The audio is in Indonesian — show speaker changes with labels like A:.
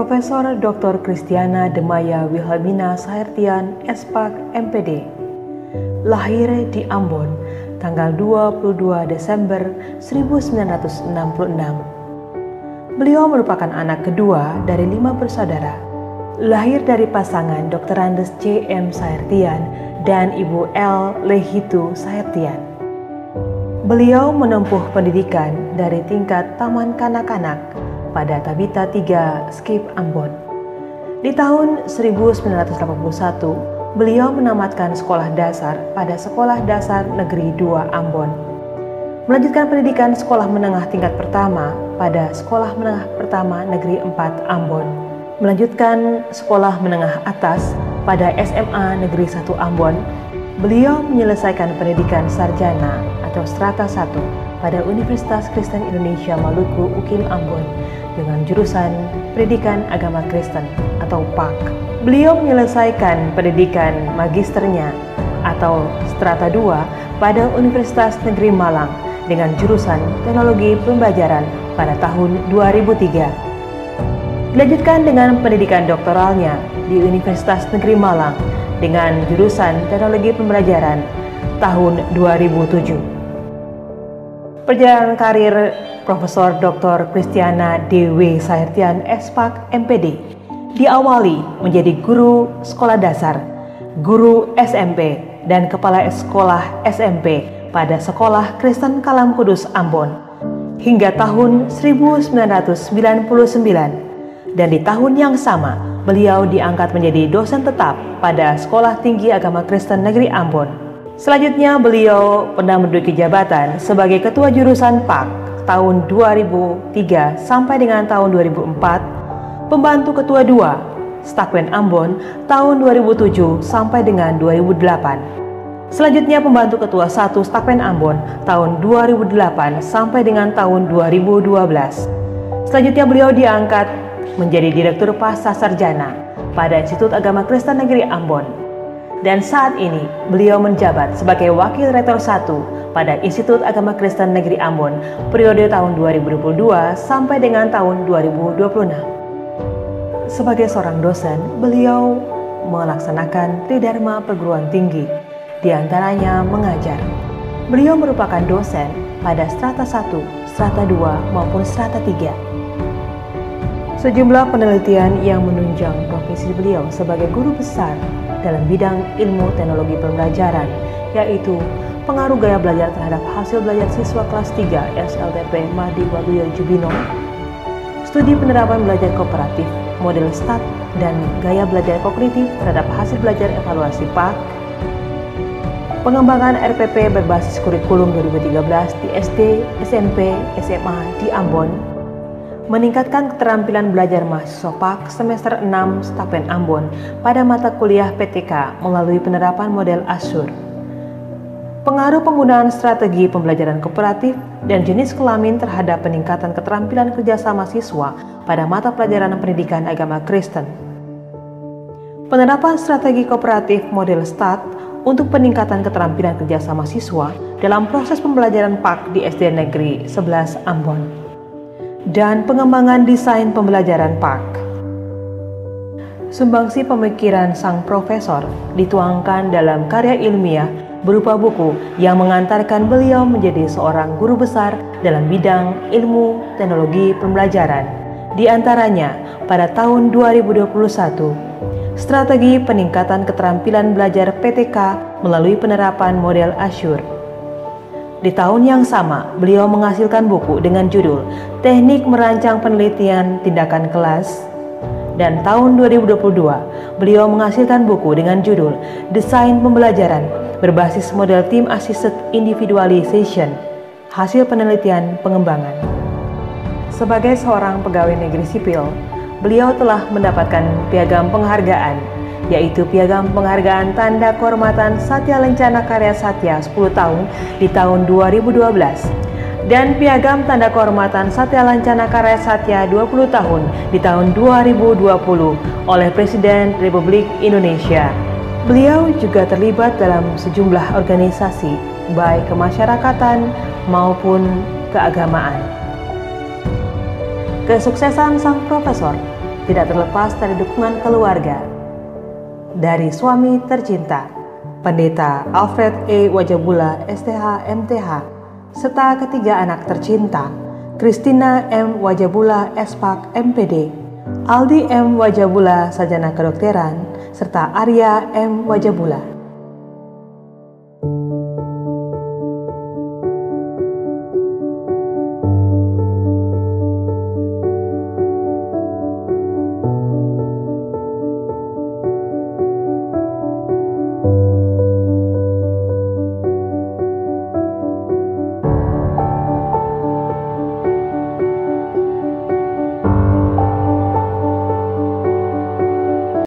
A: Profesor Dr. Christiana Demaya Wilhelmina Sahertian, S.Pak, MPD. Lahir di Ambon, tanggal 22 Desember 1966. Beliau merupakan anak kedua dari 5 bersaudara. Lahir dari pasangan Dr. Andes J.M. Sahertian dan Ibu L. Lehitu Sahertian. Beliau menempuh pendidikan dari tingkat taman kanak-kanak pada Tabita 3 Skip Ambon. Di tahun 1981, beliau menamatkan sekolah dasar pada Sekolah Dasar Negeri 2 Ambon. Melanjutkan pendidikan sekolah menengah tingkat pertama pada Sekolah Menengah Pertama Negeri 4 Ambon. Melanjutkan sekolah menengah atas pada SMA Negeri 1 Ambon. Beliau menyelesaikan pendidikan sarjana atau strata 1 pada Universitas Kristen Indonesia Maluku UKIM Ambon dengan jurusan Pendidikan Agama Kristen atau PAK. Beliau menyelesaikan pendidikan magisternya atau strata 2 pada Universitas Negeri Malang dengan jurusan Teknologi Pembelajaran pada tahun 2003. Dilanjutkan dengan pendidikan doktoralnya di Universitas Negeri Malang dengan jurusan Teknologi Pembelajaran tahun 2007. Perjalanan karir Profesor Dr. Christiana D.W. Sahertian, S.Pak, MPD diawali menjadi guru sekolah dasar, guru SMP, dan kepala sekolah SMP pada Sekolah Kristen Kalam Kudus Ambon hingga tahun 1999, dan di tahun yang sama beliau diangkat menjadi dosen tetap pada Sekolah Tinggi Agama Kristen Negeri Ambon. Selanjutnya beliau pernah menduduki jabatan sebagai Ketua Jurusan PAK tahun 2003 sampai dengan tahun 2004, Pembantu Ketua 2 Stakwen Ambon tahun 2007 sampai dengan 2008. Selanjutnya Pembantu Ketua 1 Stakwen Ambon tahun 2008 sampai dengan tahun 2012. Selanjutnya beliau diangkat menjadi Direktur Pasca Sarjana pada Institut Agama Kristen Negeri Ambon. Dan saat ini beliau menjabat sebagai Wakil Rektor 1 pada Institut Agama Kristen Negeri Ambon periode tahun 2022 sampai dengan tahun 2026. Sebagai seorang dosen, beliau melaksanakan tridharma perguruan tinggi, diantaranya mengajar. Beliau merupakan dosen pada strata 1, strata 2 maupun strata 3. Sejumlah penelitian yang menunjang profesi beliau sebagai guru besar dalam bidang ilmu teknologi pembelajaran, yaitu pengaruh gaya belajar terhadap hasil belajar siswa kelas 3 SLTP Mahdi Waluyo Jubino, studi penerapan belajar kooperatif, model STAT, dan gaya belajar kognitif terhadap hasil belajar evaluasi PAK, pengembangan RPP berbasis kurikulum 2013 di SD, SMP, SMA di Ambon, meningkatkan keterampilan belajar mahasiswa PAK semester 6 Stakwen Ambon pada mata kuliah PTK melalui penerapan model Azure. Pengaruh penggunaan strategi pembelajaran kooperatif dan jenis kelamin terhadap peningkatan keterampilan kerjasama siswa pada mata pelajaran pendidikan agama Kristen. Penerapan strategi kooperatif model STAT untuk peningkatan keterampilan kerjasama siswa dalam proses pembelajaran PAK di SD Negeri 11 Ambon. Dan pengembangan desain pembelajaran PAK. Sumbangsi pemikiran sang profesor dituangkan dalam karya ilmiah berupa buku yang mengantarkan beliau menjadi seorang guru besar dalam bidang ilmu teknologi pembelajaran. Di antaranya pada tahun 2021, Strategi Peningkatan Keterampilan Belajar PTK melalui penerapan model Azure. Di tahun yang sama, beliau menghasilkan buku dengan judul Teknik Merancang Penelitian Tindakan Kelas. Dan tahun 2022, beliau menghasilkan buku dengan judul Desain Pembelajaran Berbasis Model Team Assisted Individualization, Hasil Penelitian Pengembangan. Sebagai seorang pegawai negeri sipil, beliau telah mendapatkan piagam penghargaan, yaitu Piagam Penghargaan Tanda Kehormatan Satya Lencana Karya Satya 10 tahun di tahun 2012 dan Piagam Tanda Kehormatan Satya Lencana Karya Satya 20 tahun di tahun 2020 oleh Presiden Republik Indonesia. Beliau juga terlibat dalam sejumlah organisasi baik kemasyarakatan maupun keagamaan. Kesuksesan sang profesor tidak terlepas dari dukungan keluarga. Dari suami tercinta, Pendeta Alfred E. Wajabula, STH, MTH, serta ketiga anak tercinta, Christina M. Wajabula, SPAK, MPD, Aldi M. Wajabula, Sarjana Kedokteran, serta Arya M. Wajabula.